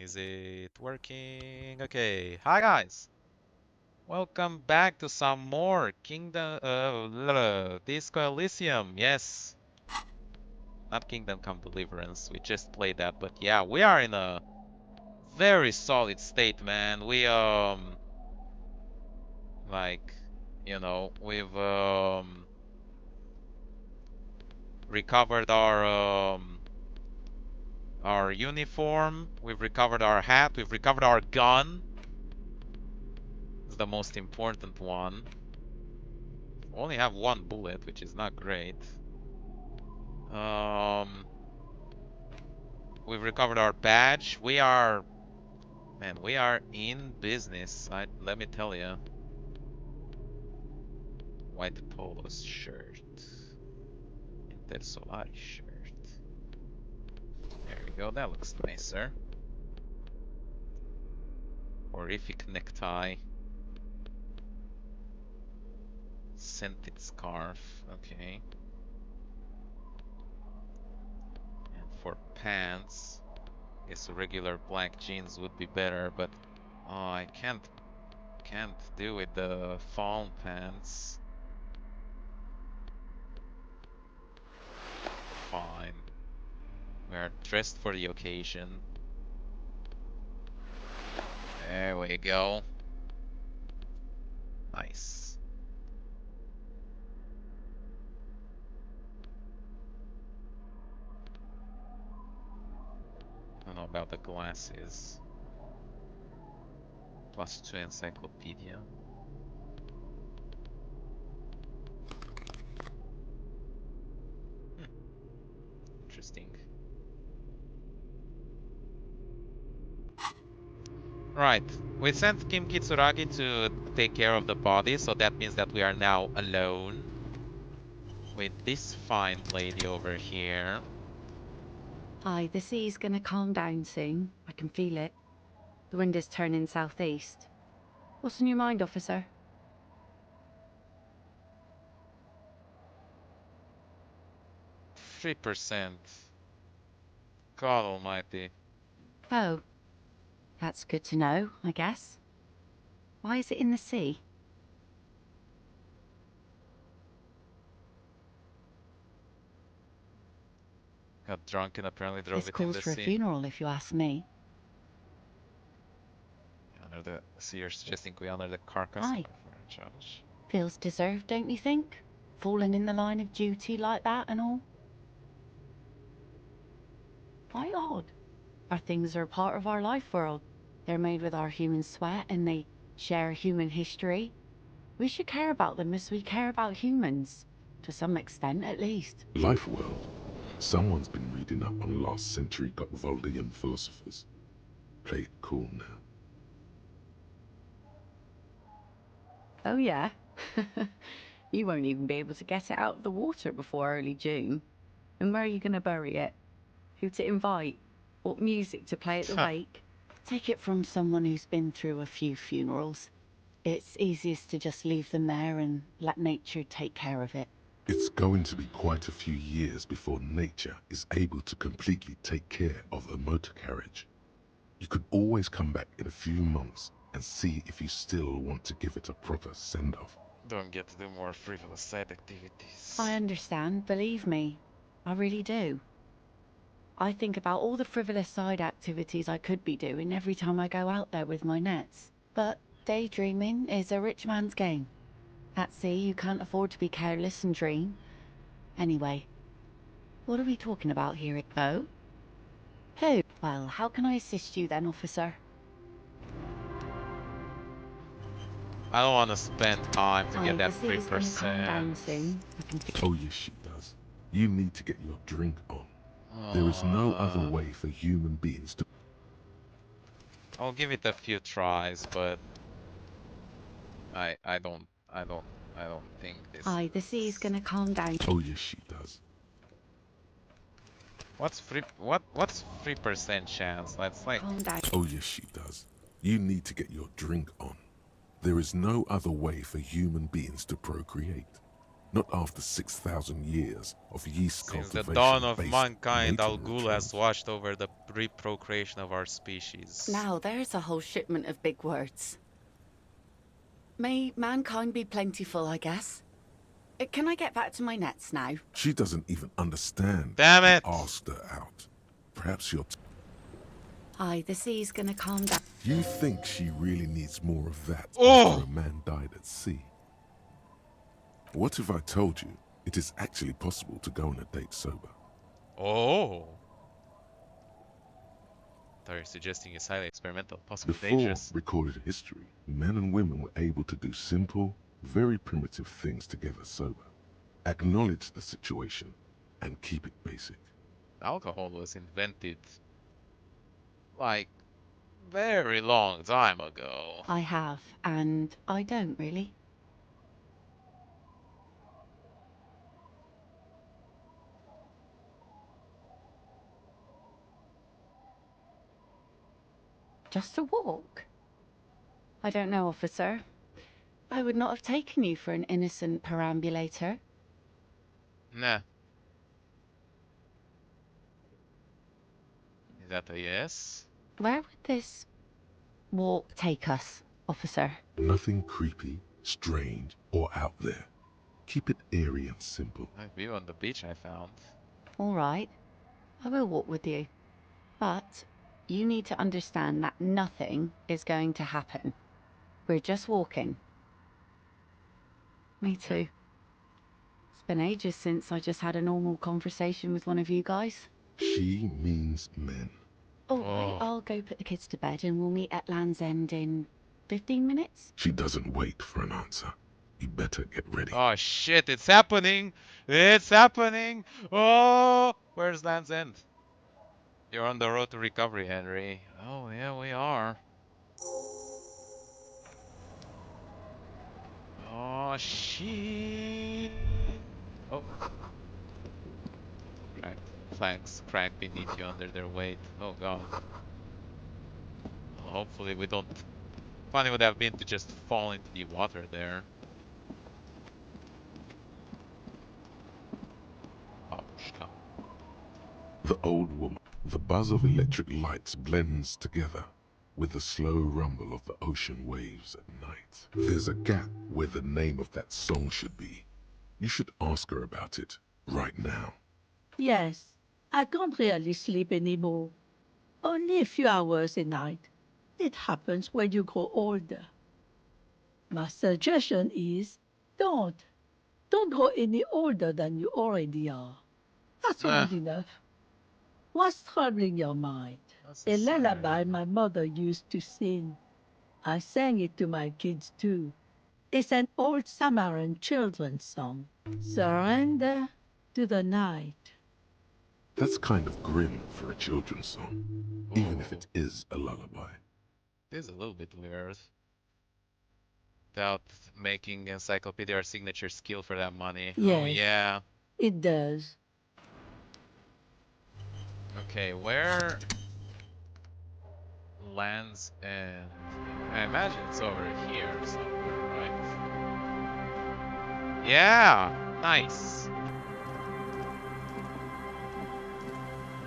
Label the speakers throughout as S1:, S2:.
S1: Is it working? Okay. Hi guys. Welcome back to some more Kingdom Disco Elysium. Yes. Not Kingdom Come Deliverance. We just played that, but yeah, we are in a very solid state, man. We like, we've recovered our uniform, we've recovered our hat, we've recovered our gun. It's the most important one. Only have one bullet, which is not great. Um, we've recovered our badge. Man, we are in business. Let me tell you. White polo shirt. Intersolari shirt. There we go. That looks nicer. Horrific necktie. Scented scarf. Okay. And for pants, I guess regular black jeans would be better, but oh, I can't do with the fawn pants. Fine. We are dressed for the occasion. There we go. Nice. I don't know about the glasses. +2 encyclopedia. Interesting. Right. We sent Kim Kitsuragi to take care of the body, so that means that we are now alone with this fine lady over here.
S2: Hi, the sea's gonna calm down soon. I can feel it. The wind is turning southeast. What's on your mind, officer?
S1: 3%. God almighty.
S2: Oh, that's good to know, I guess. Why is it in the sea?
S1: Got drunk and apparently drove
S2: This
S1: it in
S2: calls
S1: the
S2: for a
S1: sea.
S2: funeral, if you ask me.
S1: Honor the sea, you're suggesting we honor the carcass of
S2: Aye.
S1: our foreign judge.
S2: Feels deserved, don't you think? Falling in the line of duty like that and all. Why odd? Our things are part of our life world. They're made with our human sweat and they share human history. We should care about them as we care about humans. To some extent, at least.
S3: Life world. Someone's been reading up on last century Gotvaldian philosophers. Play it cool now.
S2: Oh yeah? You won't even be able to get it out of the water before early June. And where are you going to bury it? Who to invite? What music to play at the wake? Take it from someone who's been through a few funerals. It's easiest to just leave them there and let nature take care of it.
S3: It's going to be quite a few years before nature is able to completely take care of a motor carriage. You could always come back in a few months and see if you still want to give it a proper send-off.
S1: Don't get to do more frivolous side activities.
S2: I understand, believe me. I really do. I think about all the frivolous side activities I could be doing every time I go out there with my nets. But daydreaming is a rich man's game. At sea, you can't afford to be careless and dream. Anyway, what are we talking about here, Igbo? Who? Well, how can I assist you then, officer?
S1: I don't want to spend time to get
S2: Hi, the
S1: that
S2: sea's gonna calm
S1: 3%.
S2: down soon.
S3: Oh yes, she does. You need to get your drink on. There is no other way for human beings to...
S1: I'll give it a few tries, but I don't think this
S2: Hi, the sea's
S1: is...
S2: gonna calm down.
S3: Oh yes, she does.
S1: What's 3% chance? That's like...
S2: Calm down.
S3: Oh yes, she does. You need to get your drink on. There is no other way for human beings to procreate. Not after 6,000 years of yeast
S1: Since the dawn of
S3: cultivation-based
S1: mankind, Al
S3: mating
S1: Ghul has
S3: rituals.
S1: watched over the reprocreation of our species.
S2: Now, there's a whole shipment of big words. May mankind be plentiful, I guess. Can I get back to my nets now?
S3: She doesn't even understand.
S1: Damn
S3: You
S1: it!
S3: asked her out. Perhaps you're...
S2: Aye, the sea's gonna calm down.
S3: You think she really needs more of that after
S1: Oh!
S3: a man died at sea? What if I told you it is actually possible to go on a date sober?
S1: Oh! Thought you're suggesting it's highly experimental, possibly
S3: Before
S1: dangerous.
S3: recorded history, men and women were able to do simple, very primitive things together sober. Acknowledge the situation and keep it basic.
S1: Alcohol was invented like very long time ago.
S2: I have, and I don't really. Just a walk? I don't know, officer. I would not have taken you for an innocent perambulator.
S1: Nah. Is that a yes?
S2: Where would this walk take us, officer?
S3: Nothing creepy, strange, or out there. Keep it airy and simple.
S1: Nice view on the beach I found.
S2: All right, I will walk with you. But you need to understand that nothing is going to happen. We're just walking. Me too. It's been ages since I just had a normal conversation with one of you guys.
S3: She means men.
S2: All right,
S1: Oh.
S2: I'll go put the kids to bed and we'll meet at Land's End in 15 minutes.
S3: She doesn't wait for an answer. You better get ready.
S1: Oh shit, it's happening! It's happening! Oh! Where's Land's End? You're on the road to recovery, Henry. Oh yeah, we are. Oh shit! Oh. Cracked. Flanks crack beneath you under their weight. Oh god. Well, hopefully we don't... Funny would have been to just fall into the water there. Babushka.
S3: The old woman. The buzz of electric lights blends together with the slow rumble of the ocean waves at night. There's a gap where the name of that song should be. You should ask her about it right now.
S4: Yes, I can't really sleep anymore. Only a few hours a night. It happens when you grow older. My suggestion is don't. Don't grow any older than you already are. That's
S1: Nah,
S4: old enough. What's troubling your mind?
S1: that's
S4: A
S1: a singer,
S4: lullaby
S1: you know.
S4: my mother used to sing. I sang it to my kids too. It's an old Samaran children's song. Surrender to the night.
S3: That's kind of grim for a children's song, even if
S1: Ooh,
S3: it is a lullaby.
S1: this is a little bit weird. Without making Encyclopedia our signature skill for that money. Oh
S4: Yes,
S1: yeah.
S4: it does.
S1: Okay, where Lands End? I imagine it's over here somewhere, right? Yeah, nice.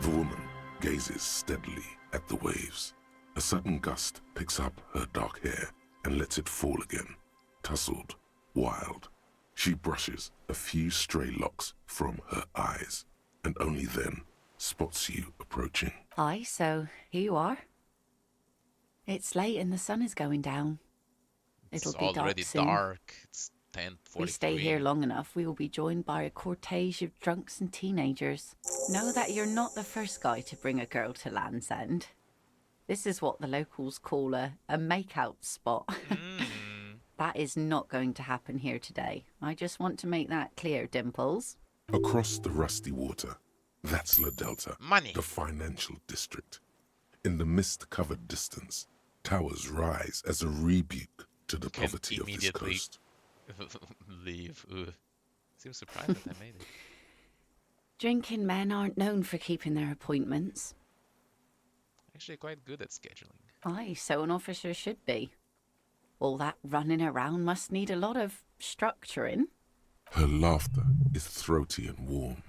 S3: The woman gazes steadily at the waves. A sudden gust picks up her dark hair and lets it fall again, tousled, wild. She brushes a few stray locks from her eyes, and only then spots you approaching.
S2: Aye, so here you are. It's late and the sun is going down.
S1: It's
S2: It'll be dark
S1: already
S2: soon.
S1: dark. It's 10:43.
S2: If we stay here long enough, we will be joined by a cortege of drunks and teenagers. Know that you're not the first guy to bring a girl to Land's End. This is what the locals call a make-out spot.
S1: Mm.
S2: That is not going to happen here today. I just want to make that clear, Dimples.
S3: Across the rusty water, that's La Delta,
S1: Money.
S3: the financial district. In the mist-covered distance, towers rise as a rebuke to the
S1: Can
S3: poverty of this
S1: immediately
S3: coast.
S1: leave. Ugh. Seems surprised that I made it.
S2: Drinking men aren't known for keeping their appointments.
S1: Actually quite good at scheduling.
S2: Aye, so an officer should be. All that running around must need a lot of structuring.
S3: Her laughter is throaty and warm.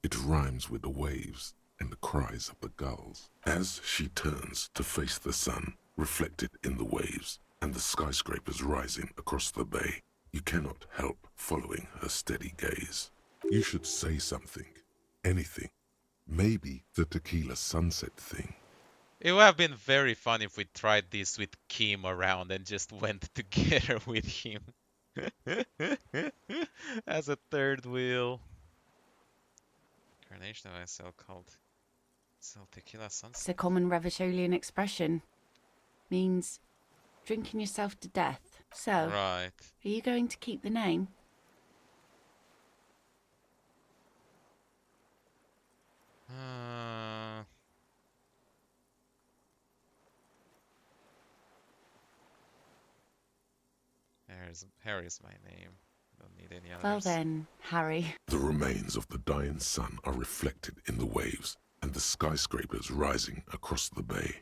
S3: It rhymes with the waves and the cries of the gulls. As she turns to face the sun, reflected in the waves and the skyscrapers rising across the bay, you cannot help following her steady gaze. You should say something. Anything. Maybe the tequila sunset thing.
S1: It would have been very fun if we tried this with Kim around and just went together with him. As a third wheel. Carnation of SL called tequila sunset.
S2: It's a common Revacholian expression. Means drinking yourself to death. So,
S1: Right.
S2: are you going to keep the name?
S1: Harry's my name. Don't need any others.
S2: Well then, Harry.
S3: The remains of the dying sun are reflected in the waves and the skyscrapers rising across the bay.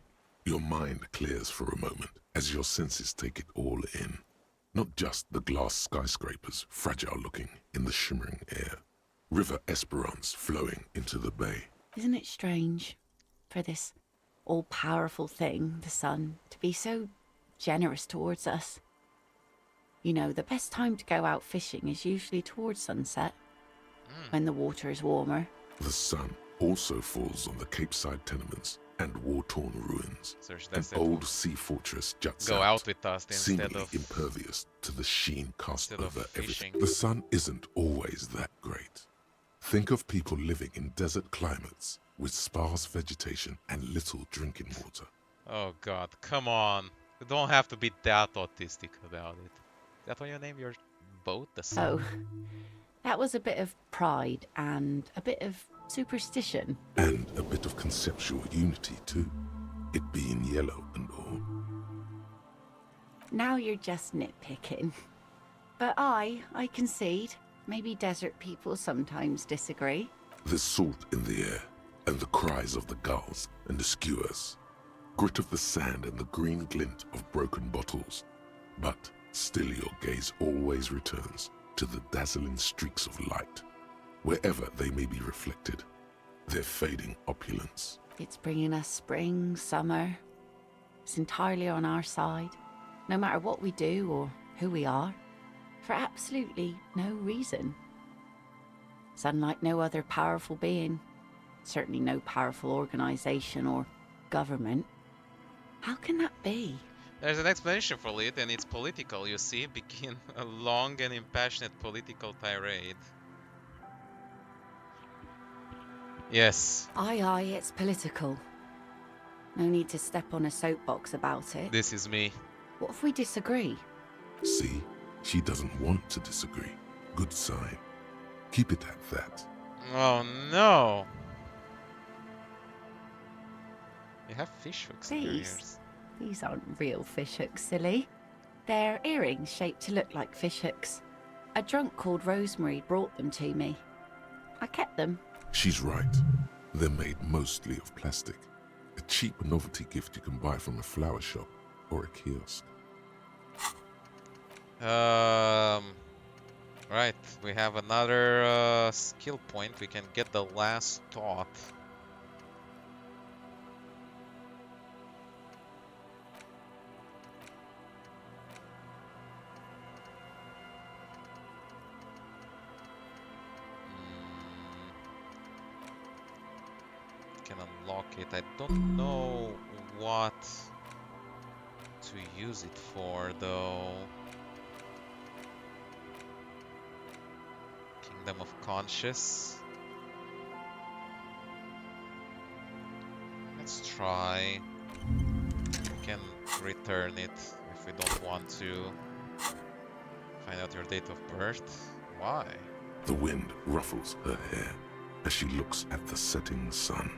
S3: Your mind clears for a moment as your senses take it all in. Not just the glass skyscrapers, fragile looking in the shimmering air. River Esperance flowing into the bay.
S2: Isn't it strange for this all-powerful thing, the sun, to be so generous towards us? You know, the best time to go out fishing is usually towards sunset, when the water is warmer.
S3: The sun also falls on the Capeside tenements and war-torn ruins. An old sea fortress juts
S1: Go out with us instead
S3: seemingly
S1: of
S3: impervious to the sheen cast over
S1: fishing.
S3: everything. The sun isn't always that great. Think of people living in desert climates with sparse vegetation and little drinking water.
S1: Oh god, come on. You don't have to be that autistic about it. Is that what you name your boat? The sun?
S2: Oh, that was a bit of pride and a bit of superstition.
S3: And a bit of conceptual unity too. It being yellow and all.
S2: Now you're just nitpicking. But I concede. Maybe desert people sometimes disagree.
S3: There's salt in the air, and the cries of the gulls and the skuas. Grit of the sand and the green glint of broken bottles. But still your gaze always returns to the dazzling streaks of light, wherever they may be reflected, their fading opulence.
S2: It's bringing us spring, summer. It's entirely on our side, no matter what we do or who we are, for absolutely no reason. It's unlike no other powerful being, certainly no powerful organization or government. How can that be?
S1: There's an explanation for it, and it's political, you see. Begin a long and impassionate political tirade. Yes.
S2: Aye, it's political. No need to step on a soapbox about it.
S1: This is me.
S2: What if we disagree?
S3: See, she doesn't want to disagree. Good sign. Keep it at that.
S1: Oh no! You have fish hooks in your ears.
S2: These aren't real fish hooks, silly. They're earrings shaped to look like fish hooks. A drunk called Rosemary brought them to me. I kept them.
S3: She's right. They're made mostly of plastic. A cheap novelty gift you can buy from a flower shop or a kiosk.
S1: Right, we have another skill point. We can get the last thought. Can unlock it. I don't know what to use it for though. Kingdom of Conscious. Let's try. We can return it if we don't want to. Find out your date of birth. Why?
S3: The wind ruffles her hair as she looks at the setting sun.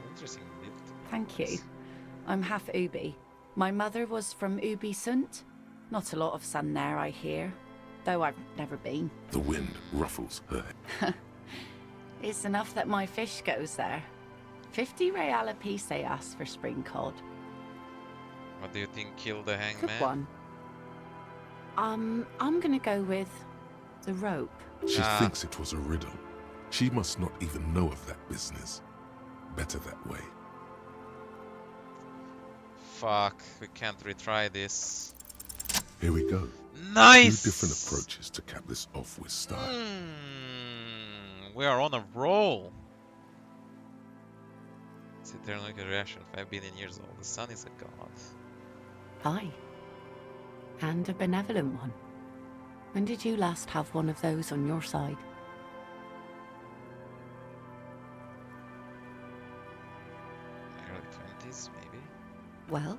S1: Interesting.
S2: Thank you. I'm half Ubi. My mother was from Ubi Sunt. Not a lot of sun there, I hear. Though I've never been.
S3: The wind ruffles her hair.
S2: It's enough that my fish goes there. 50 real apiece they ask for spring cod.
S1: What do you think killed the
S2: Good
S1: hangman?
S2: one. I'm gonna go with The rope.
S3: She thinks it was a riddle. She must not even know of that business. Better that way.
S1: Fuck, we can't retry this.
S3: Here we go.
S1: Nice!
S3: 2 different approaches to cap this off with style.
S1: We are on a roll. It's eternal reaction, 5 billion years old. The sun is a god.
S2: Aye. And a benevolent one. When did you last have one of those on your side?
S1: Early 20s, maybe?
S2: Well,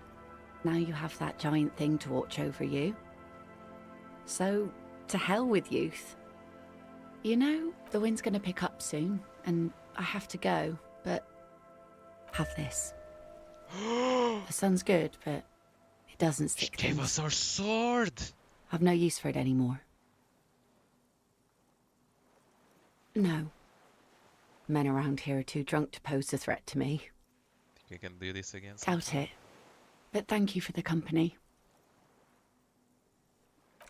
S2: now you have that giant thing to watch over you. So, to hell with youth. You know, the wind's gonna pick up soon, and I have to go, but have this. The sun's good, but it doesn't stick
S1: She gave
S2: things.
S1: us our sword!
S2: I've no use for it anymore. No. Men around here are too drunk to pose a threat to me.
S1: Think we can do this again?
S2: Doubt it. But thank you for the company.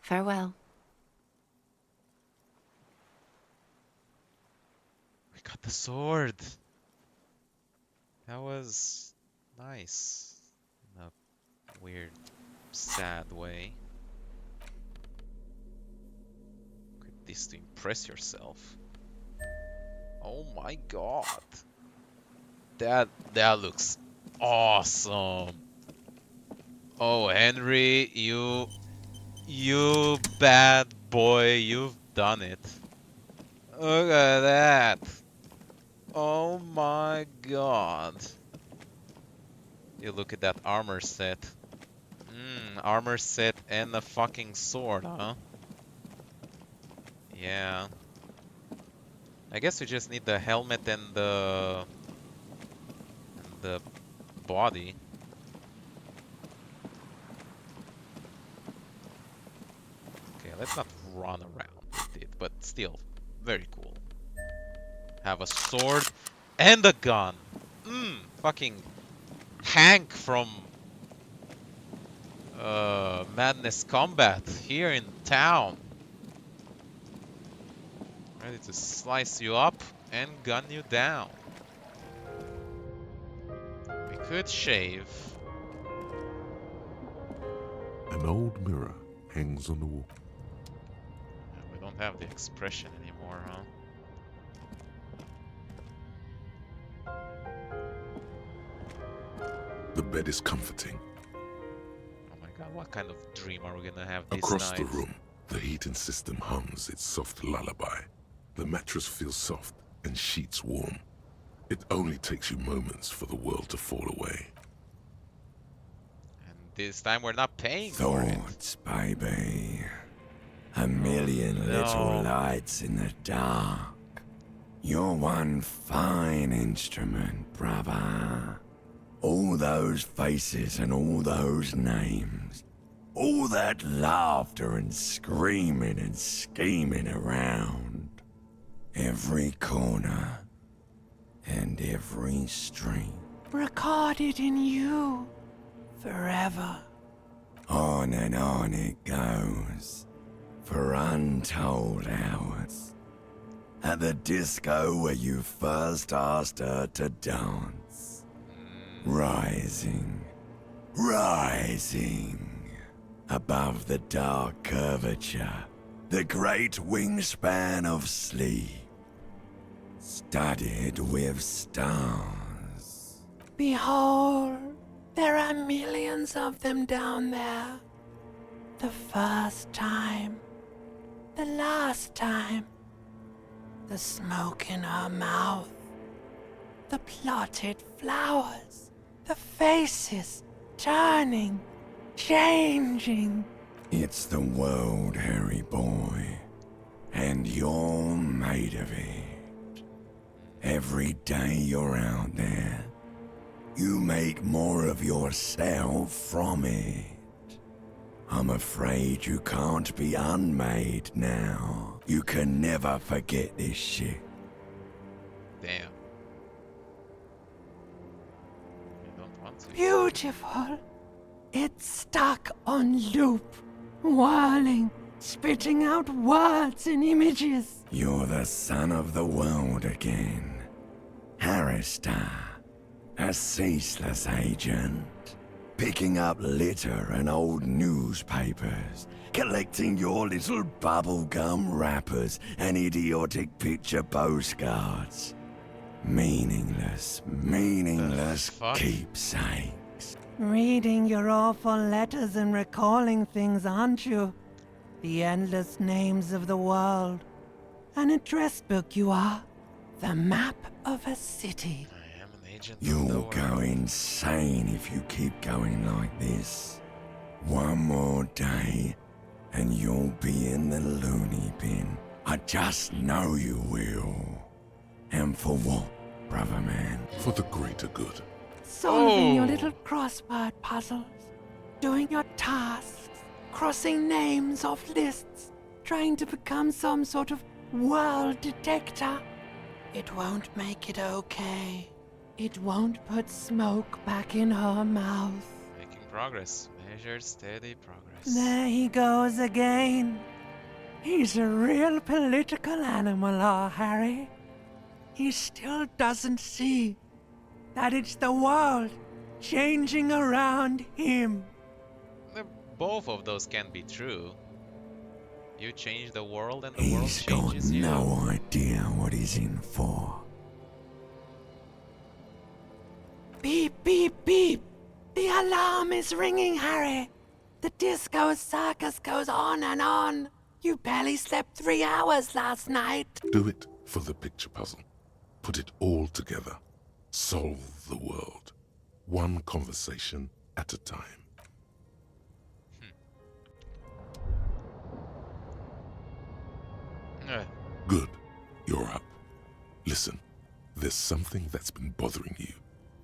S2: Farewell.
S1: We got the sword! That was nice. In a weird, sad way. Look at this to impress yourself. Oh my god. That looks awesome. Oh, Henry, you bad boy, you've done it. Look at that. Oh my god. You look at that armor set. Armor set and a fucking sword, huh? Yeah. I guess we just need the helmet and the body. Okay, let's not run around with it, but still, very cool. Have a sword and a gun. Fucking Hank from Madness Combat here in town. Ready to slice you up and gun you down. We could shave.
S3: An old mirror hangs on the wall.
S1: We don't have the expression anymore, huh?
S3: The bed is comforting.
S1: Oh my god, what kind of dream are we gonna have this
S3: Across
S1: night?
S3: the room, the heating system hums its soft lullaby. The mattress feels soft and sheets warm. It only takes you moments for the world to fall away.
S1: And this time we're not paying for it.
S5: Thoughts, baby. A million little lights in the dark. You're one fine instrument, brother. All those faces and all those names. All that laughter and screaming and scheming around. Every corner and every street. Recorded in you. Forever. On and on it goes. For untold hours. At the disco where you first asked her to dance. Rising. Rising. Above the dark curvature. The great wingspan of sleep. Studded with stars. Behold, there are millions of them down there. The first time. The last time. The smoke in her mouth. The plotted flowers. The faces turning, changing. It's the world, Harry boy. And you're made of it. Every day you're out there, you make more of yourself from it. I'm afraid you can't be unmade now. You can never forget this shit.
S1: Damn. You don't want to.
S5: Beautiful. It's stuck on loop, whirling,
S6: spitting out words and images.
S5: You're the son of the world again. Harrister, a ceaseless agent. Picking up litter and old newspapers. Collecting your little bubblegum wrappers and idiotic picture postcards. Meaningless
S1: fuck?
S5: keepsakes.
S6: Reading your awful letters and recalling things, aren't you? The endless names of the world. An address book you are. The map of a city.
S1: I am an agent of the
S5: You'll
S1: world.
S5: go insane if you keep going like this. One more day, and you'll be in the loony bin. I just know you will. And for what, brother man?
S3: For the greater good.
S6: Solving your
S1: Oh.
S6: little crossword puzzles. Doing your tasks. Crossing names off lists. Trying to become some sort of world detector. It won't make it okay. It won't put smoke back in her mouth.
S1: Making progress. Measured, steady progress.
S6: There he goes again. He's a real political animal, our Harry. He still doesn't see that it's the world changing around him.
S1: Both of those can be true. You change the world and the world
S5: He's got
S1: changes you.
S5: no idea what he's in for.
S6: Beep, beep, beep. The alarm is ringing, Harry. The disco circus goes on and on. You barely slept 3 hours last night.
S3: Do it for the picture puzzle. Put it all together. Solve the world. One conversation at a time. Good. You're up. Listen, there's something that's been bothering you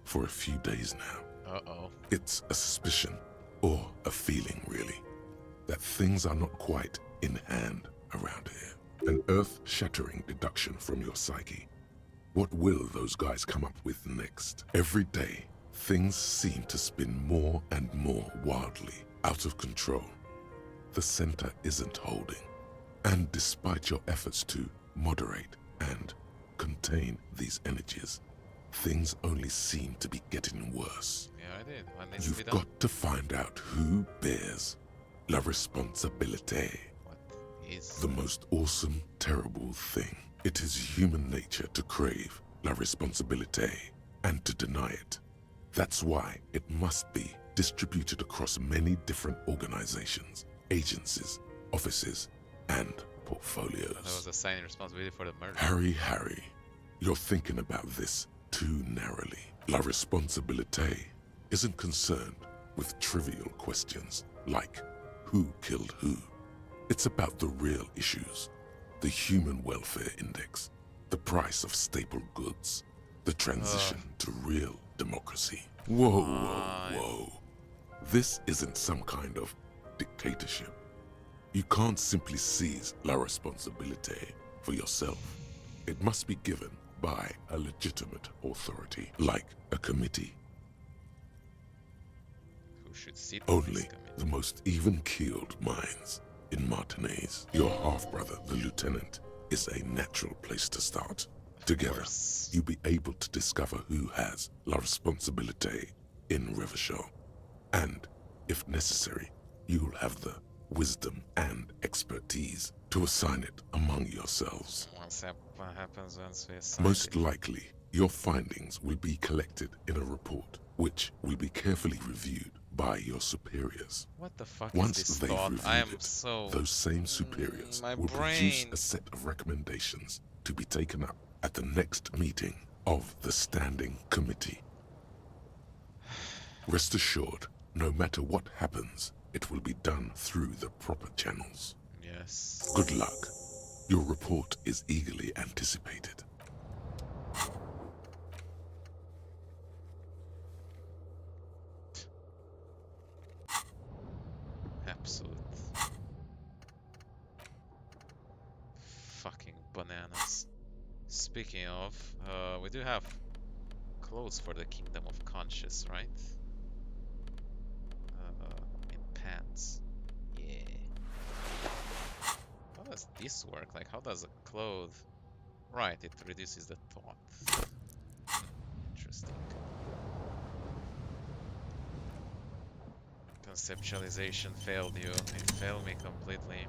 S3: for a few days now.
S1: Uh-oh.
S3: It's a suspicion, or a feeling really, that things are not quite in hand around here. An earth-shattering deduction from your psyche. What will those guys come up with next? Every day, things seem to spin more and more wildly, out of control. The center isn't holding. And despite your efforts to moderate and contain these energies, things only seem to be getting worse.
S1: Yeah, I did. What needs to be
S3: You've
S1: done?
S3: got to find out who bears la responsabilité.
S1: What is...
S3: The most awesome, terrible thing. It is human nature to crave la responsabilité and to deny it. That's why it must be distributed across many different organizations, agencies, offices, and portfolios.
S1: That was assigning responsibility for the murder.
S3: Harry, you're thinking about this too narrowly. La responsabilité isn't concerned with trivial questions like who killed who. It's about the real issues. The human welfare index, the price of staple goods, the transition to real democracy. Whoa. This isn't some kind of dictatorship. You can't simply seize la responsabilité for yourself. It must be given by a legitimate authority, like a committee.
S1: Who should sit on this
S3: Only
S1: committee?
S3: the most even-keeled minds in Martinez, your half-brother, the lieutenant, is a natural place to start. Together,
S1: course.
S3: you'll be able to discover who has la responsabilité in Revachol. And, if necessary, you'll have the wisdom and expertise to assign it among yourselves.
S1: What happens once we assign
S3: Most
S1: it?
S3: likely, your findings will be collected in a report, which will be carefully reviewed by your superiors.
S1: What the fuck
S3: Once
S1: is this
S3: they've
S1: thought? I am
S3: reviewed it,
S1: so...
S3: those same superiors
S1: my
S3: will produce
S1: brain.
S3: a set of recommendations to be taken up at the next meeting of the Standing Committee. Rest assured, no matter what happens, it will be done through the proper channels.
S1: Yes.
S3: Good luck. Your report is eagerly anticipated.
S1: Absolute. Fucking bananas. Speaking of, we do have clothes for the Kingdom of Conscious, right? In pants. Yeah. does this work? Like, how does a cloth... Right, it reduces the thought. Interesting. Conceptualization failed you. It failed me completely.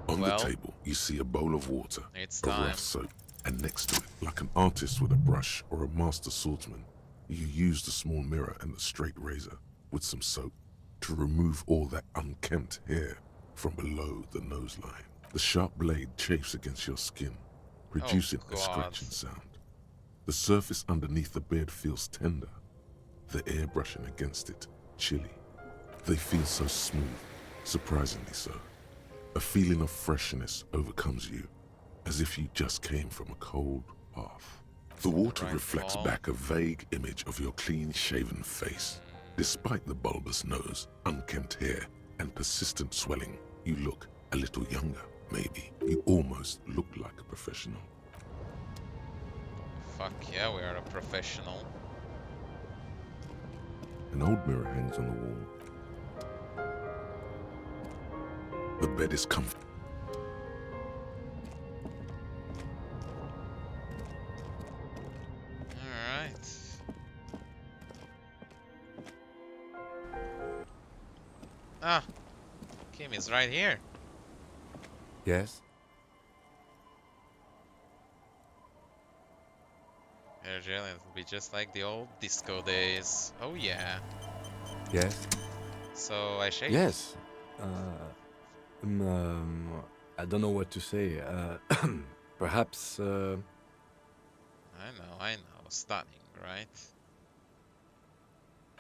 S3: On
S1: Well,
S3: the table, you see a bowl of water,
S1: it's
S3: a
S1: time.
S3: rough soap, and next to it, like an artist with a brush or a master swordsman, you use the small mirror and the straight razor with some soap to remove all that unkempt hair from below the nose line. The sharp blade chafes against your skin, producing a scratching sound. The surface underneath the beard feels tender, the air brushing against it chilly. They feel so smooth, surprisingly so. A feeling of freshness overcomes you, as if you just came from a cold bath. The water reflects back a vague image of your clean-shaven face. Despite the bulbous nose, unkempt hair, and persistent swelling, you look a little younger, maybe. You almost look like a professional.
S1: Fuck yeah, we are a professional.
S3: An old mirror hangs on the wall. The bed is comfortable.
S1: Alright. Ah, Kim is right here.
S5: Yes?
S1: Virgil, it'll be just like the old disco days. Oh yeah.
S5: Yes?
S1: So I shake.
S5: Yes. I don't know what to say. Perhaps,
S1: I know. Stunning, right?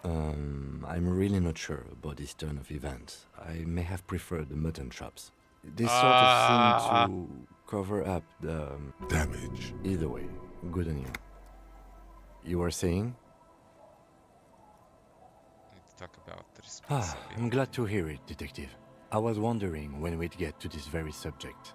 S5: I'm really not sure about this turn of events. I may have preferred the mutton chops. They sort of seem to cover up the
S3: Damage.
S5: Either way, good on you. You were saying?
S1: Need to talk about the
S5: I'm
S1: responsibility.
S5: glad to hear it, Detective. I was wondering when we'd get to this very subject.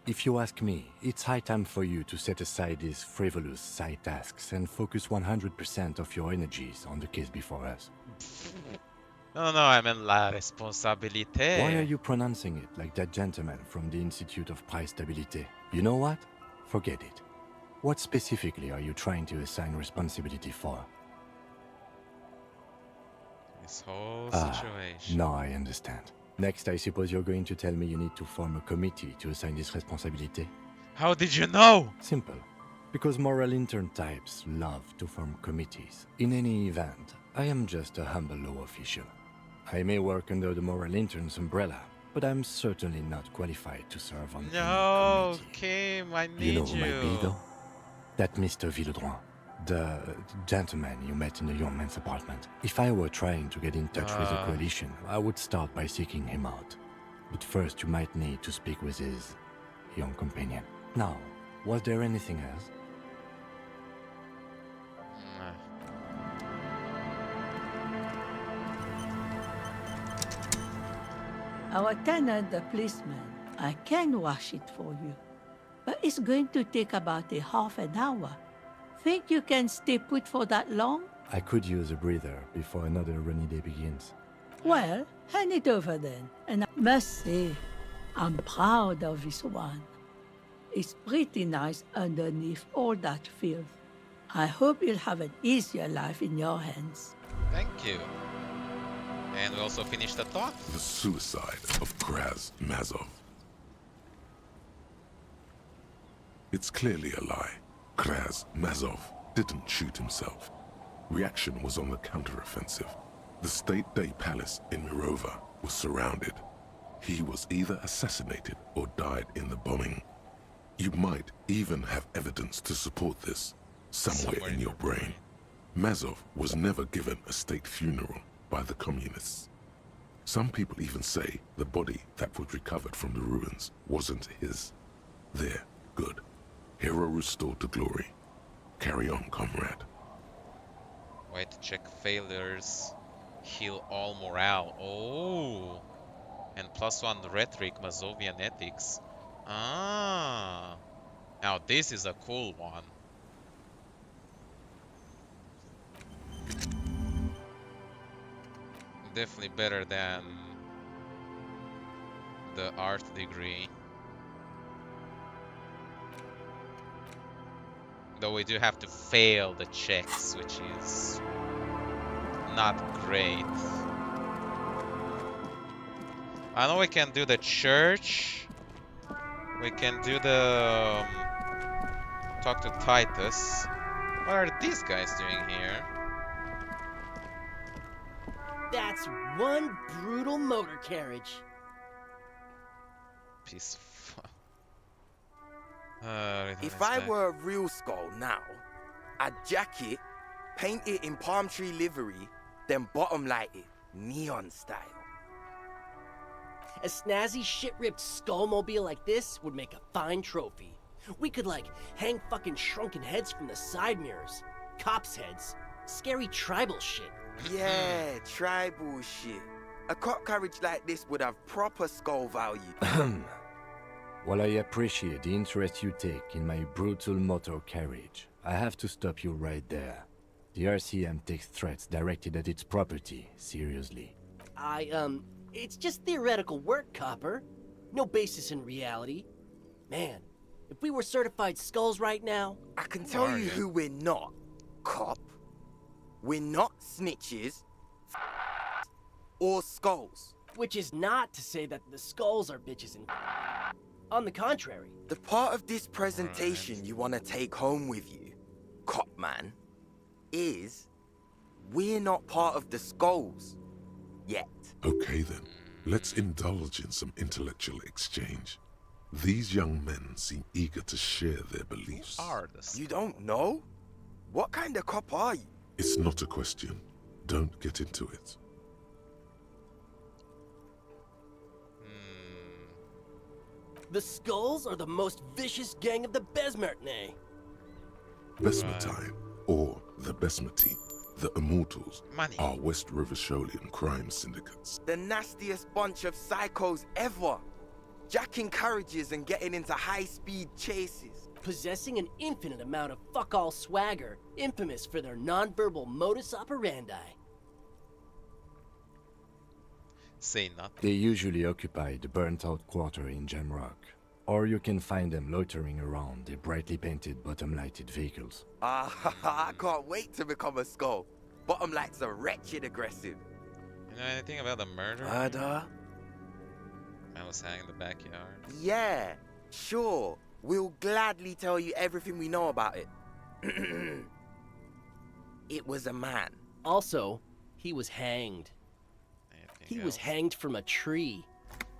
S5: If you ask me, it's high time for you to set aside these frivolous side tasks and focus 100% of your energies on the case before us.
S1: No, I meant la responsabilité.
S5: Why are you pronouncing it like that gentleman from the Institute of Price Stabilité? You know what? Forget it. What specifically are you trying to assign responsibility for?
S1: This whole situation.
S5: Now I understand. Next, I suppose you're going to tell me you need to form a committee to assign this responsibility?
S1: How did you know?
S5: Simple. Because moral intern types love to form committees. In any event, I am just a humble law official. I may work under the moral intern's umbrella, but I'm certainly not qualified to serve on any committee.
S1: Kim, I need you.
S5: You know who might be, though? That Mr. Villeudroit, the gentleman you met in the young man's apartment. If I were trying to get in touch with the coalition, I would start by seeking him out. But first, you might need to speak with his young companion. Now, was there anything else?
S4: Our tenant, the policeman, I can wash it for you. But it's going to take about a half an hour. Think you can stay put for that long?
S5: I could use a breather before another rainy day begins.
S4: Well, hand it over then. And I must say, I'm proud of this one. It's pretty nice underneath all that filth. I hope you'll have an easier life in your hands.
S1: Thank you. And we also finished the talk.
S3: The suicide of Kraz Mazov. It's clearly a lie. Kraz Mazov didn't shoot himself. Reaction was on the counteroffensive. The State Day Palace in Mirova was surrounded. He was either assassinated or died in the bombing. You might even have evidence to support this, somewhere in your brain. Mazov was never given a state funeral by the communists. Some people even say the body that was recovered from the ruins wasn't his. There, good. Hero restored to glory. Carry on, comrade.
S1: Way to check failures. Heal all morale. Oh. And +1 rhetoric, Mazovian ethics. Ah. Now this is a cool one. Definitely better than the art degree. Though we do have to fail the checks, which is not great. I know we can do the church. We can do the talk to Titus. What are these guys doing here?
S7: That's one brutal motor carriage.
S1: Piece of...
S8: If I were a real skull now, I'd jack it, paint it in palm tree livery, then bottom light it, neon style.
S7: A snazzy shit-ripped skullmobile like this would make a fine trophy. We could, like, hang fucking shrunken heads from the side mirrors. Cops' heads. Scary tribal shit.
S8: Yeah, tribal shit. A cop carriage like this would have proper skull value.
S5: While I appreciate the interest you take in my brutal motor carriage, I have to stop you right there. The RCM takes threats directed at its property seriously.
S7: It's just theoretical work, Copper. No basis in reality. Man, if we were certified skulls right now...
S8: I can tell you who we're not, cop. We're not snitches or skulls.
S7: Which is not to say that the skulls are bitches and... On the contrary.
S8: The part of this presentation you want to take home with you, cop man, is we're not part of the skulls yet.
S3: Okay then, let's indulge in some intellectual exchange. These young men seem eager to share their beliefs.
S8: You don't know? What kind of cop are you?
S3: It's not a question. Don't get into it.
S7: The skulls are the most vicious gang of the Besmertne.
S3: Besmatine, or the Besmati, the Immortals,
S1: Money.
S3: are West River Sholian crime syndicates.
S8: The nastiest bunch of psychos ever. Jacking carriages and getting into high-speed chases.
S7: Possessing an infinite amount of fuck-all swagger, infamous for their non-verbal modus operandi.
S1: Say nothing.
S5: They usually occupy the burnt-out quarter in Jamrock, or you can find them loitering around their brightly painted bottom-lighted vehicles.
S8: I can't wait to become a skull. Bottom lights are wretched aggressive.
S1: You know anything about the murder?
S8: Murder?
S1: I was hanging in the backyard.
S8: Yeah, sure. We'll gladly tell you everything we know about it. It was a man.
S7: Also, he was hanged.
S1: Anything
S7: He was
S1: else?
S7: hanged from a tree.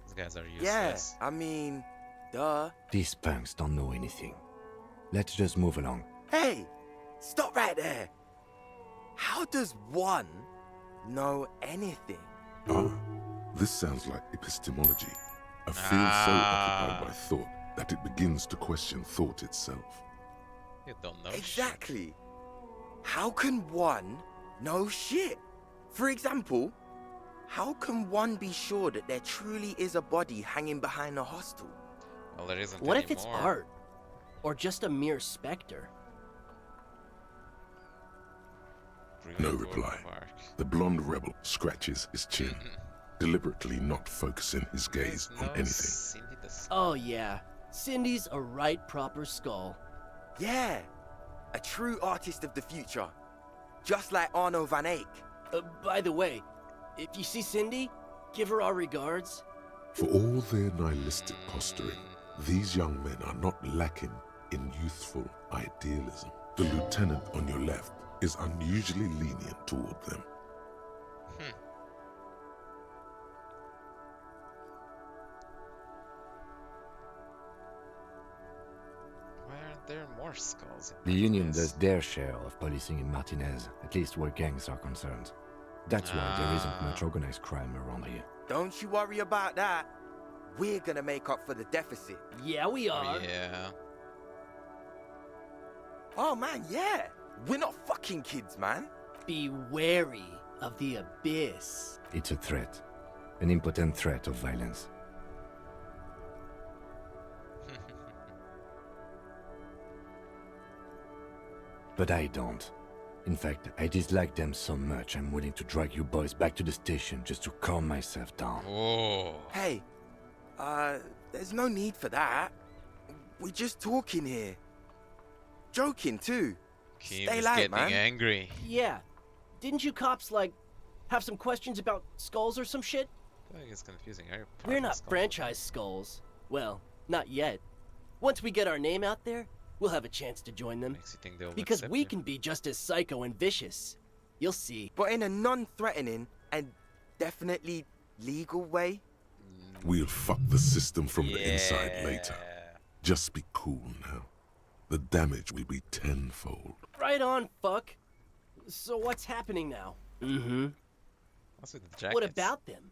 S1: These guys are
S8: Yeah,
S1: useless.
S8: I mean, duh.
S5: These punks don't know anything. Let's just move along.
S8: Hey, stop right there. How does one know anything?
S3: Ah, this sounds like epistemology. A field so occupied by thought that it begins to question thought itself.
S1: You don't know
S8: Exactly. How can one know shit? For example, how can one be sure that there truly is a body hanging behind a hostel?
S1: shit. Well, there isn't
S7: What if it's
S1: anymore.
S7: art? Or just a mere specter?
S3: No
S1: Greenwood
S3: reply.
S1: Park.
S3: The blonde rebel scratches his chin, deliberately not focusing his gaze
S1: There's
S3: on
S1: no
S3: anything.
S1: Cindy the Skull.
S7: Oh yeah, Cindy's a right proper skull.
S8: Yeah, a true artist of the future. Just like Arno van Eyck.
S7: By the way, if you see Cindy, give her our regards.
S3: For all their nihilistic posturing, these young men are not lacking in youthful idealism. The lieutenant on your left is unusually lenient toward them.
S1: Why aren't there more skulls?
S5: The Union
S1: Yes.
S5: does their share of policing in Martinez, at least where gangs are concerned. That's why there isn't much organized crime around here.
S8: Don't you worry about that. We're gonna make up for the deficit.
S7: Yeah, we
S1: Oh,
S7: are.
S1: yeah.
S8: Oh man, yeah. We're not fucking kids, man.
S7: Be wary of the abyss.
S5: It's a threat. An impotent threat of violence. But I don't. In fact, I dislike them so much I'm willing to drag you boys back to the station just to calm myself down.
S1: Oh.
S8: Hey, There's no need for that. We're just talking here. Joking, too.
S1: Kim
S8: Stay
S1: is
S8: light,
S1: getting
S8: man.
S1: angry.
S7: Yeah. Didn't you cops, like, have some questions about skulls or some shit?
S1: I think it's confusing. Are you
S7: We're
S1: parking
S7: not
S1: skulls?
S7: franchise skulls. Well, not yet. Once we get our name out there, we'll have a chance to join them.
S1: Makes you think they'll
S7: Because
S1: accept
S7: we
S1: you.
S7: can be just as psycho and vicious. You'll see.
S8: But in a non-threatening and definitely legal way.
S3: We'll fuck the system from the inside later.
S1: Yeah.
S3: Just be cool now. The damage will be tenfold.
S7: Right on, fuck. So what's happening now? Mm-hmm.
S1: What's with the jackets?
S7: What about them?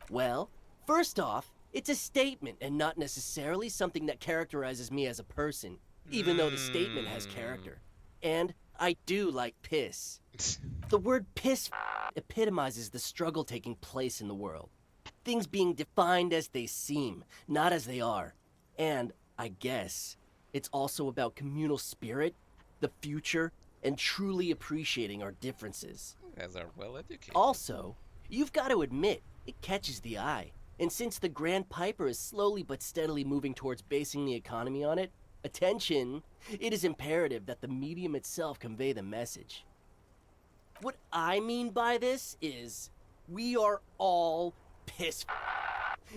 S7: Well, first off, it's a statement and not necessarily something that characterizes me as a person, even though the statement has character. And I do like piss. The word piss epitomizes the struggle taking place in the world. Things being defined as they seem, not as they are. And, I guess, it's also about communal spirit, the future, and truly appreciating our differences.
S1: You guys are well educated.
S7: Also, you've got to admit, it catches the eye. And since the Grand Piper is slowly but steadily moving towards basing the economy on it, attention, it is imperative that the medium itself convey the message. What I mean by this is, we are all pissed,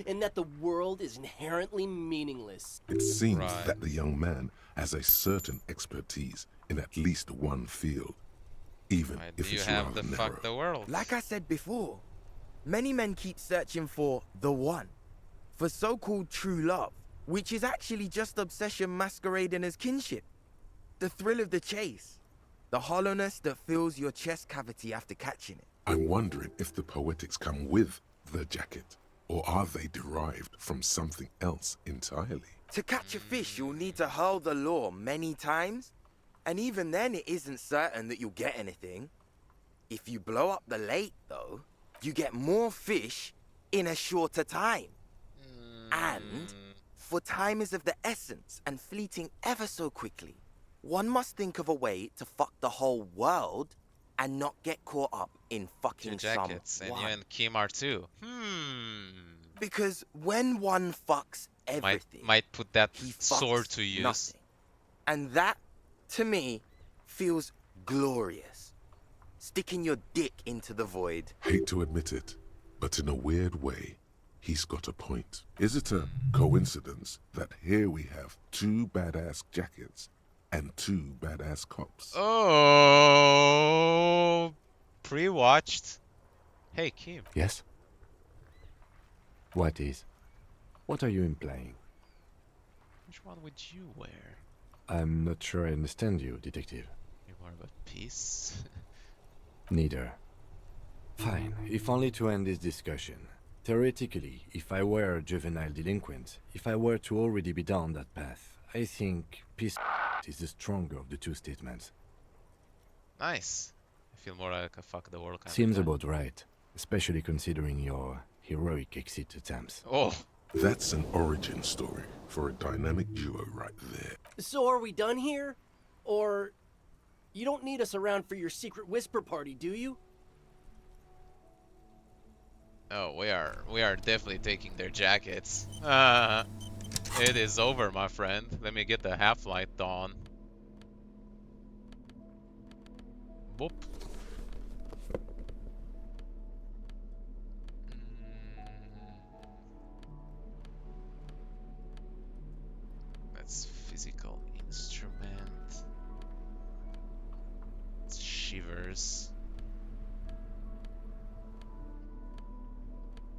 S7: and that the world is inherently meaningless.
S3: It seems
S1: Right.
S3: that the young man has a certain expertise in at least one field, even
S1: Why
S3: if
S1: do you
S3: it's
S1: have
S3: rather
S1: to
S3: narrow.
S1: fuck the world?
S8: Like I said before, many men keep searching for the one, for so-called true love, which is actually just obsession masquerading as kinship. The thrill of the chase, the hollowness that fills your chest cavity after catching it.
S3: I'm wondering if the poetics come with the jacket, or are they derived from something else entirely?
S8: To catch a fish, you'll need to hurl the lure many times, and even then it isn't certain that you'll get anything. If you blow up the lake, though, you get more fish in a shorter time. And, for time is of the essence and fleeting ever so quickly, one must think of a way to fuck the whole world and not get caught up in fucking
S1: Two jackets, and you
S8: someone.
S1: and Kim are too.
S8: Because when one fucks everything,
S1: Might put that
S8: he fucks
S1: sword to use.
S8: nothing. And that, to me, feels glorious. Sticking your dick into the void.
S3: Hate to admit it, but in a weird way, he's got a point. Is it a coincidence that here we have two badass jackets and two badass cops?
S1: Oh, pre-watched. Hey, Kim.
S9: Yes? What is? What are you implying?
S1: Which one would you wear?
S9: I'm not sure I understand you, detective.
S1: You more of a piece.
S9: Neither. Fine, if only to end this discussion. Theoretically, if I were a juvenile delinquent, if I were to already be down that path, I think peace is the stronger of the two statements.
S1: Nice. I feel more like a fuck the world kind
S9: Seems
S1: of guy.
S9: about right, especially considering your heroic exit attempts.
S1: Oh,
S3: That's an origin story for a dynamic duo right there.
S7: So are we done here? Or you don't need us around for your secret whisper party, do you?
S1: oh, we are definitely taking their jackets. It is over, my friend. Let me get the half-light on. Boop. That's physical instrument. It's shivers.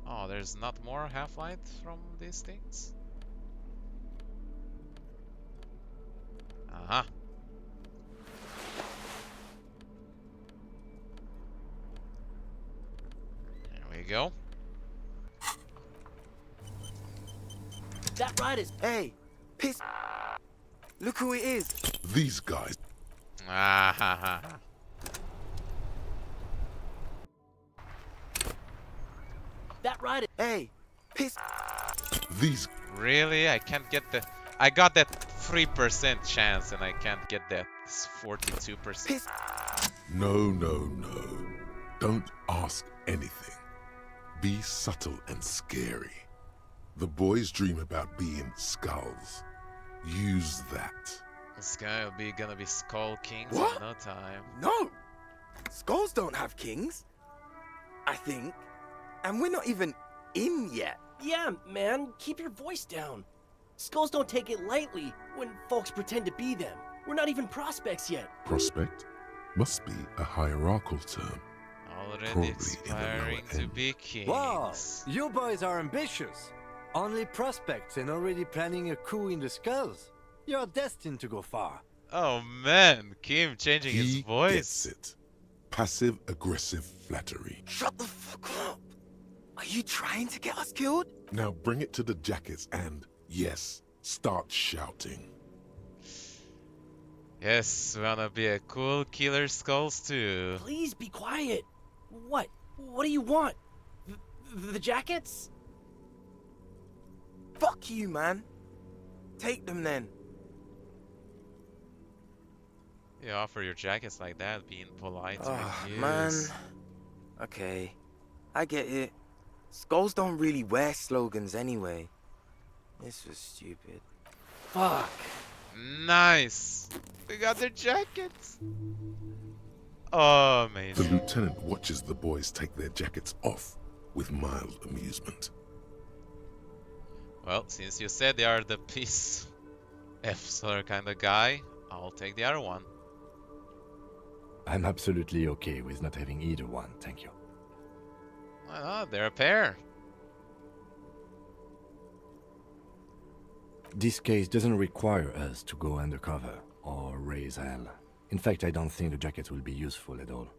S1: Oh, there's not more half-light from these things? Uh-huh. There we go.
S7: That ride is
S8: Hey, piss. Look who it is.
S3: These guys,
S1: Ah ha ha.
S7: that ride is
S8: Hey, piss.
S3: these
S1: Really? I can't get the... I got that 3% chance and I can't get that 42%.
S8: Piss.
S3: No. Don't ask anything. Be subtle and scary. The boys dream about being skulls. Use that.
S1: This guy will be gonna be Skull Kings
S8: What?
S1: in no time.
S8: No! Skulls don't have kings. I think. And we're not even in yet.
S7: Yeah, man, keep your voice down. Skulls don't take it lightly when folks pretend to be them. We're not even prospects yet.
S3: Prospect must be a hierarchical term.
S1: Already
S3: Probably in the
S1: aspiring
S3: lower
S1: to
S3: end.
S1: be kings.
S9: Wow, you boys are ambitious. Only prospects and already planning a coup in the skulls. You're destined to go far.
S1: Oh man, Kim changing his
S3: He
S1: voice.
S3: gets it. Passive-aggressive flattery.
S8: Shut the fuck up. Are you trying to get us killed?
S3: Now bring it to the jackets and, yes, start shouting.
S1: Yes, we wanna be a cool killer skulls too.
S7: Please be quiet. What? What do you want? The jackets?
S8: Fuck you, man. Take them then.
S1: You offer your jackets like that, being polite to
S8: Oh,
S1: refuse.
S8: man. Okay. I get it. Skulls don't really wear slogans anyway. This was stupid.
S7: Fuck.
S1: Nice! We got their jackets! Oh,
S3: The
S1: amazing.
S3: lieutenant watches the boys take their jackets off with mild amusement.
S1: Well, since you said they are the peace officer kind of guy, I'll take the other one.
S9: I'm absolutely okay with not having either one, thank you.
S1: Why not? They're a pair.
S9: This case doesn't require us to go undercover or raise hell. In fact, I don't think the jackets will be useful at all.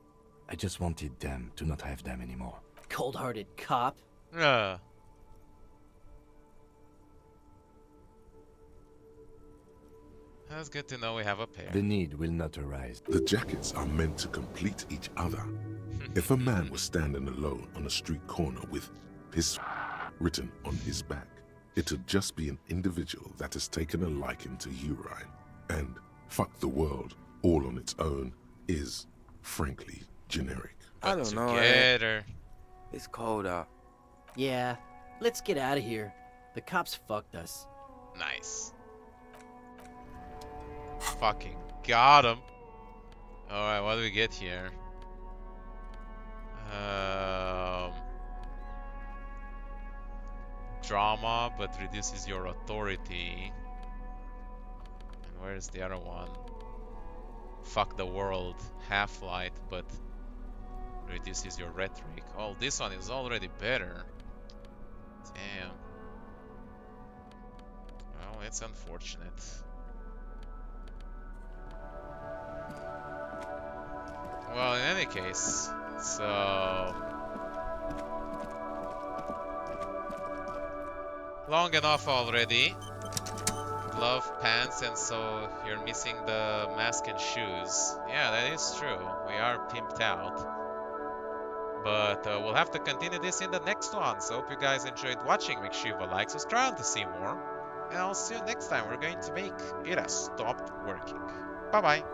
S9: I just wanted them to not have them anymore.
S7: Cold-hearted cop.
S1: That's good to know we have a pair.
S9: The need will not arise.
S3: The jackets are meant to complete each other. If a man was standing alone on a street corner with piss written on his back, it'd just be an individual that has taken a liking to urine. And fuck the world all on its own is, frankly, generic.
S8: I
S1: But
S8: don't know.
S1: together.
S8: It's cold out.
S7: Yeah, let's get out of here. The cops fucked us.
S1: Nice. Fucking got him. Alright, what do we get here? Drama, but reduces your authority. And where's the other one? Fuck the world. Half-light, but reduces your rhetoric. Oh, this one is already better. Damn. Well, it's unfortunate. Well, in any case, so long enough already. Glove, pants, and so you're missing the mask and shoes. Yeah, that is true. We are pimped out. But we'll have to continue this in the next one. So hope you guys enjoyed watching. Make sure you have a like, subscribe to see more. And I'll see you next time. We're going to make It Has Stopped Working. Bye-bye.